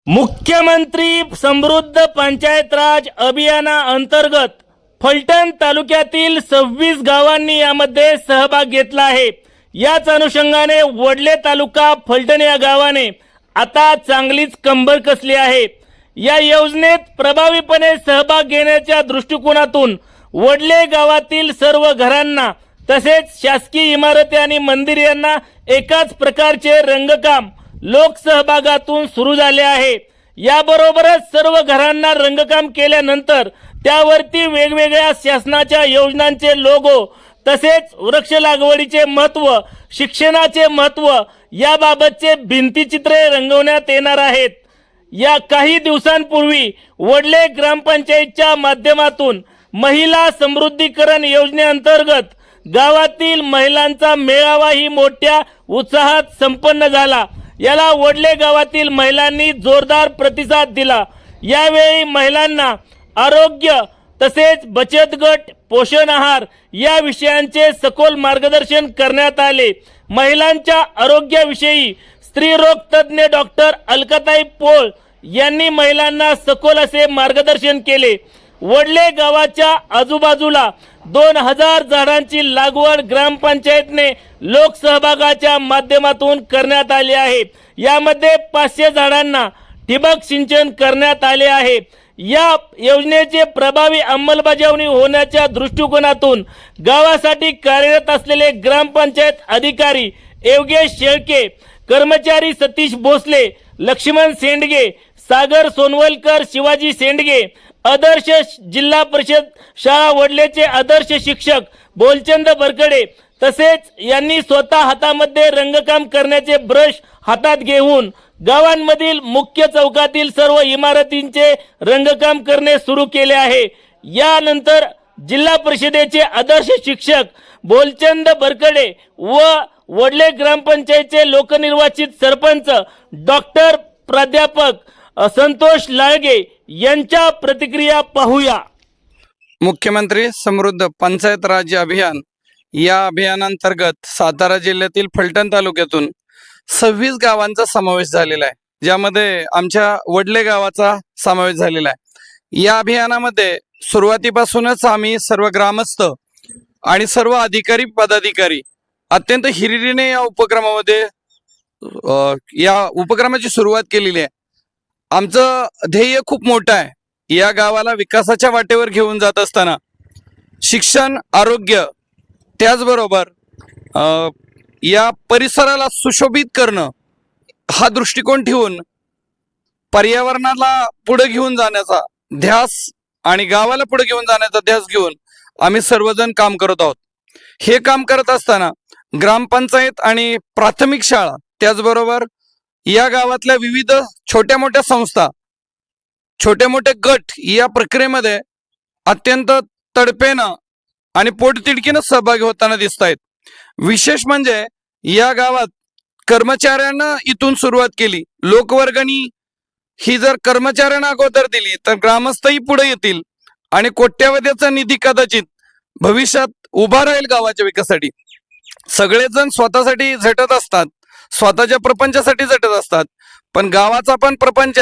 मुख्यमंत्री समृद्ध पंचायत राज अभियानाअंतर्गत फलटण तालुक्यातील 26 गावांनी यामध्ये सहभाग घेतला आहे। याच अनुषंगाने वडले तालुका फलटण या गावाने आता चांगलीच कंबर कसली आहे। या योजनेत प्रभावीपणे सहभाग घेण्याच्या दृष्टिकोनातून वडले गावातील सर्व घरांना तसेच शासकीय इमारती आणि मंदिर यांना एकाच प्रकारचे रंगकाम लोकसहभागातून सुरू झाले आहे। याबरोबरच सर्व घरांना रंगकाम केल्यानंतर त्यावरती वेगवेगळ्या शासनाच्या योजनांचे लोगो तसेच वृक्ष लागवडीचे महत्त्व, शिक्षणाचे महत्त्व याबाबतचे भिंतीचित्रे रंगवण्यात येणार आहेत। या काही दिवसांपूर्वी वडले ग्रामपंचायतच्या माध्यमातून महिला समृद्धीकरण योजनेअंतर्गत गावातील महिलांचा मेळावा ही मोठ्या उत्साहात संपन्न झाला। याला वडले गावातील महिलांनी जोरदार प्रतिसाद दिला। यावेळी महिलांना आरोग्य तसेच बचत गट, पोषण आहार या विषयांचे सखोल मार्गदर्शन करण्यात आले। महिलांच्या आरोग्याविषयी स्त्रीरोग तज्ञ डॉक्टर अलकाताई पोळ यांनी महिलांना सखोल असे मार्गदर्शन केले। वडले गावाच्या आजूबाजूला 2000 झाडांची लागवड ग्रामपंचायतने लोकसहभागाच्या माध्यमातून करण्यात आली आहे। यामध्ये 500 झाडांना ठिबक सिंचन करण्यात आले आहे। या योजनेचे प्रभावी अंमलबजावणी होण्याच्या दृष्टिकोनातून गावासाठी कार्यरत असलेले ग्रामपंचायत अधिकारी योगेश शेळके, कर्मचारी सतीश भोसले, लक्ष्मण सेंडगे, सागर सोनवलकर, शिवाजी सेंडगे, आदर्श जिल्हा परिषद शाळा वडलेचे आदर्श शिक्षक बोलचंद बरकडे तसेच यांनी स्वतः हातामध्ये रंगकाम करण्याचे ब्रश हातात घेऊन गावांमधील मुख्य चौकातील सर्व इमारतींचे रंगकाम करणे सुरू केले आहे। यानंतर जिल्हा परिषदेचे आदर्श शिक्षक बोलचंद बरकडे व वडले ग्रामपंचायतचे लोकनिर्वाचित सरपंच डॉक्टर प्राध्यापक संतोष लाळगे यांच्या प्रतिक्रिया पाहूया। मुख्यमंत्री समृद्ध पंचायत राज अभियान या अभियानांतर्गत सातारा जिल्ह्यातील फलटण तालुक्यातून 26 गावांचा समावेश झालेला आहे, ज्यामध्ये आमच्या वडले गावाचा समावेश झालेला आहे। या अभियानामध्ये सुरुवातीपासूनच आम्ही सर्व ग्रामस्थ आणि सर्व अधिकारी पदाधिकारी अत्यंत हिरिरीने या उपक्रमाची सुरुवात केलेली आहे। आमचं ध्येय खूप मोठं आहे। या गावाला विकासाच्या वाटेवर घेऊन जात असताना शिक्षण, आरोग्य त्याचबरोबर या परिसराला सुशोभित करणं हा दृष्टिकोन ठेवून पर्यावरणाला पुढे घेऊन जाण्याचा ध्यास आणि गावाला पुढे घेऊन जाण्याचा ध्यास घेऊन आम्ही सर्वजण काम करत आहोत। हे काम करत असताना ग्रामपंचायत आणि प्राथमिक शाळा त्याचबरोबर या गावातल्या विविध छोट्या मोठ्या संस्था, छोटे मोठे गट या प्रक्रियेमध्ये अत्यंत तडपेनं आणि पोटतिडकीनं सहभागी होताना दिसत आहेत। विशेष म्हणजे या गावात कर्मचाऱ्यांना इथून सुरुवात केली। लोकवर्गणी ही जर कर्मचाऱ्यांना अगोदर दिली तर ग्रामस्थही पुढे येतील आणि कोट्यावधीचा निधी कदाचित भविष्यात उभा राहील गावाच्या विकासासाठी। सगळेजण स्वतःसाठी झटत असतात, स्वतःच्या प्रपंचासाठी झटत असतात, पण गावाचा पण प्रपंच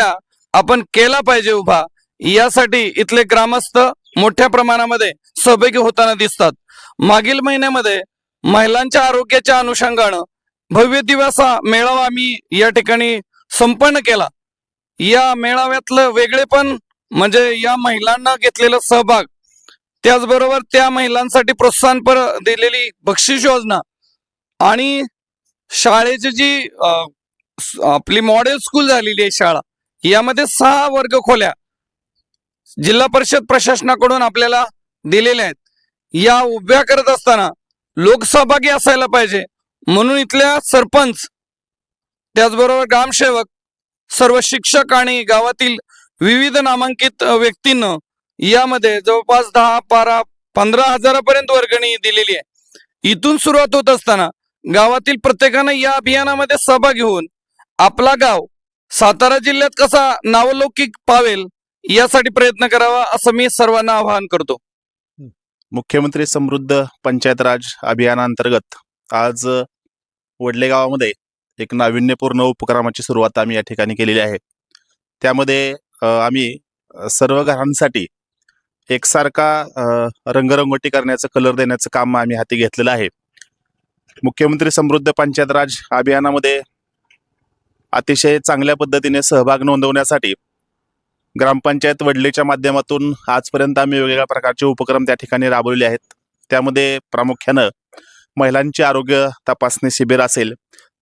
आपण केला पाहिजे उभा, यासाठी इथले ग्रामस्थ मोठ्या प्रमाणामध्ये सहभागी होताना दिसतात। मागील महिन्यामध्ये महिलांच्या आरोग्याच्या अनुषंगानं भव्य दिवसा मेळावा आम्ही या ठिकाणी संपन्न केला। या मेळाव्यातलं वेगळेपण म्हणजे या महिलांना घेतलेला सहभाग, त्याचबरोबर त्या महिलांसाठी प्रोत्साहनपर दिलेली बक्षीस योजना आणि शाळेची जी आपली मॉडेल स्कूल झालेली आहे शाळा, यामध्ये 6 वर्ग खोल्या जिल्हा परिषद प्रशासनाकडून आपल्याला दिलेल्या आहेत। या उभ्या करत असताना लोकसहभागी असायला पाहिजे म्हणून इथल्या सरपंच त्याचबरोबर ग्रामसेवक, सर्व शिक्षक आणि गावातील विविध नामांकित व्यक्तींना यामध्ये जवळपास 10, 12, 15 हजारापर्यंत वर्गणी दिलेली आहे। इथून सुरुवात होत असताना गावातील प्रत्येकानं या अभियानामध्ये सहभागी होऊन आपला गाव सातारा जिल्ह्यात कसा नावलौकिक पावेल यासाठी प्रयत्न करावा असं मी सर्वांना आवाहन करतो। मुख्यमंत्री समृद्ध पंचायत राज अभियानांतर्गत आज वडले गावामध्ये एक नाविन्यपूर्ण उपक्रमाची सुरुवात आम्ही या ठिकाणी केलेली आहे। त्यामध्ये आम्ही सर्व घरांसाठी एकसारखा रंगरंगोटी करण्याचं, कलर देण्याचं काम आम्ही हाती घेतलेलं आहे. मुख्यमंत्री समृद्ध पंचायत राज अभियानामध्ये अतिशय चांगल्या पद्धतीने सहभाग नोंदवण्यासाठी ग्रामपंचायत वडलेच्या माध्यमातून आजपर्यंत आम्ही वेगवेगळ्या प्रकारचे उपक्रम त्या ठिकाणी राबवलेले आहेत. त्यामध्ये प्रामुख्यानं महिलांची आरोग्य तपासणी शिबिर असेल,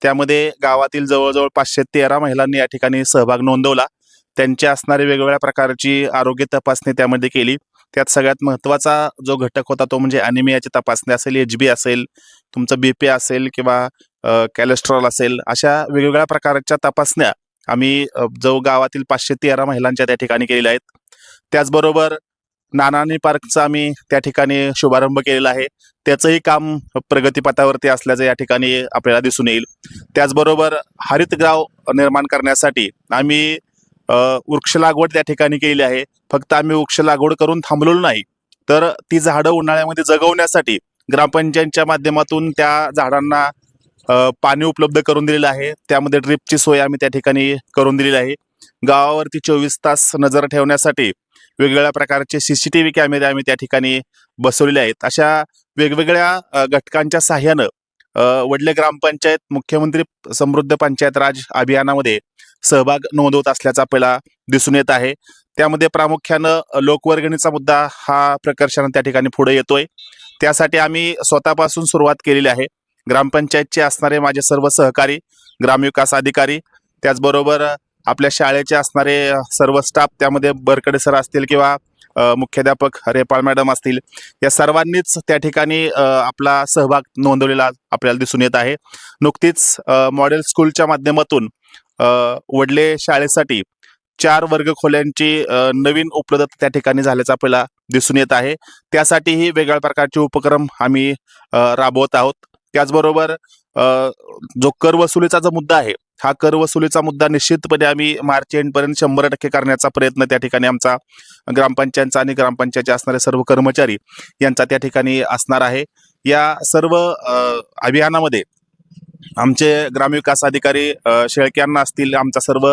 त्यामध्ये गावातील जवळजवळ 513 महिलांनी या ठिकाणी सहभाग नोंदवला. त्यांची असणारी वेगवेगळ्या प्रकारची आरोग्य तपासणी त्यामध्ये केली. त्यात सगळ्यात महत्त्वाचा जो घटक होता तो म्हणजे ॲनिमियाची तपासणी असेल, HB असेल, तुमचं BP असेल किंवा कॅलेस्ट्रॉल असेल, अशा वेगवेगळ्या प्रकारच्या तपासण्या आम्ही जो गावातील 513 महिलांच्या त्या ठिकाणी केलेल्या आहेत. त्याचबरोबर नानानी पार्कचा आम्ही त्या ठिकाणी शुभारंभ केलेला आहे. त्याचंही काम प्रगतीपथावरती असल्याचं या ठिकाणी आपल्याला दिसून येईल. त्याचबरोबर हरितगाव निर्माण करण्यासाठी आम्ही वृक्ष लागवड त्या ठिकाणी केलेली आहे. फक्त आम्ही वृक्ष लागवड करून थांबलेलो नाही, तर ती झाडं उन्हाळ्यामध्ये जगवण्यासाठी ग्रामपंचायतच्या माध्यमातून त्या झाडांना पाणी उपलब्ध करून दिलेलं आहे. त्यामध्ये ड्रिपची सोय आम्ही त्या ठिकाणी करून दिलेली आहे. गावावरती 24 तास नजर ठेवण्यासाठी वेगवेगळ्या प्रकारचे CCTV कॅमेरे आम्ही त्या ठिकाणी बसवलेले आहेत. अशा वेगवेगळ्या घटकांच्या साह्यानं वडले ग्रामपंचायत मुख्यमंत्री समृद्ध पंचायत राज अभियानामध्ये सहभाग नोंदवत असल्याचं आपल्याला दिसून येत आहे. त्यामध्ये प्रामुख्यानं लोकवर्गणीचा मुद्दा हा प्रकर्षानं त्या ठिकाणी पुढे येतोय. त्यासाठी आम्ही स्वतःपासून सुरुवात केलेली आहे. ग्रामपंचायतचे असणारे माझे सर्व सहकारी, ग्रामविकास अधिकारी, त्याचबरोबर आपल्या शाळेचे असणारे सर्व स्टाफ, त्यामध्ये बरकडे सर असतील किंवा मुख्याध्यापक रेपाळ मॅडम असतील, या सर्वांनीच त्या ठिकाणी आपला सहभाग नोंदवलेला आपल्याला दिसून येत आहे. नुकतीच मॉडेल स्कूलच्या माध्यमातून वडले शाळेसाठी 4 वर्गखोल्यांची नवीन उपलब्धता त्या ठिकाणी झाल्याचं आपल्याला दिसून येत आहे. त्यासाठीही वेगवेगळ्या प्रकारचे उपक्रम आम्ही राबवत आहोत. त्याचबरोबर जो कर वसुलीचा जो मुद्दा आहे, हा कर वसुलीचा मुद्दा निश्चितपणे आम्ही मार्च एंडपर्यंत 100% करण्याचा प्रयत्न त्या ठिकाणी आमचा ग्रामपंचायतचा आणि ग्रामपंचायतचे असणारे सर्व कर्मचारी यांचा त्या ठिकाणी असणार आहे. या सर्व अभियानामध्ये आमचे ग्रामविकास अधिकारी शेळक्यांना असतील, आमचा सर्व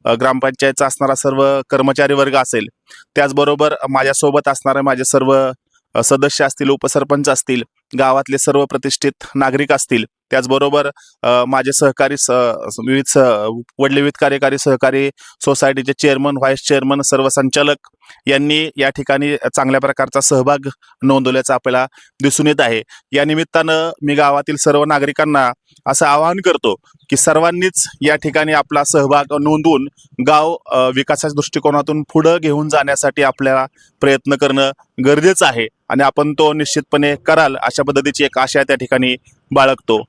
ग्रामपंचायतचा असणारा सर्व कर्मचारी वर्ग असेल, त्याचबरोबर माझ्यासोबत असणारे माझे सर्व सदस्य असतील, उपसरपंच असतील, गावातले सर्व प्रतिष्ठित नागरिक असतील, त्याचबरोबर माझे सहकारी विविध वडले विविध कार्यकारी सहकारी सोसायटीचे चेअरमन, व्हाईस चेअरमन, सर्व संचालक यांनी या ठिकाणी चांगल्या प्रकारचा सहभाग नोंदवल्याचं आपल्याला दिसून येत आहे. या निमित्तानं मी गावातील सर्व नागरिकांना असं आवाहन करतो की सर्वांनीच या ठिकाणी आपला सहभाग नोंदवून गाव विकासाच्या दृष्टिकोनातून पुढं घेऊन जाण्यासाठी आपल्याला प्रयत्न करणं गरजेचं आहे आणि आपण तो निश्चितपणे कराल अशा पद्धतीची एक आशा त्या ठिकाणी बाळगतो.